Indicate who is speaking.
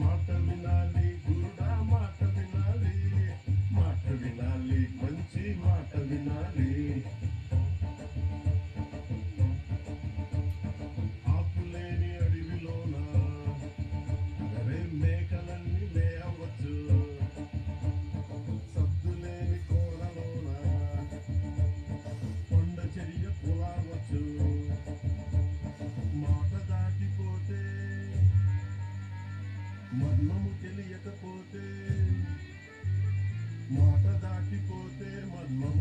Speaker 1: మాట వినాలి గురుడా మాట వినాలి, మాట వినాలి మంచి మాట వినాలి. ఆకులేని అడవిలోన అరే మేకలన్నీ లేవచ్చు, సద్దులేని కోడలోన కొండ చర్య పులావచ్చు. మాట దాటిపోతే మర్మము తెలియకపోతే, మాట దాటిపోతే మర్మము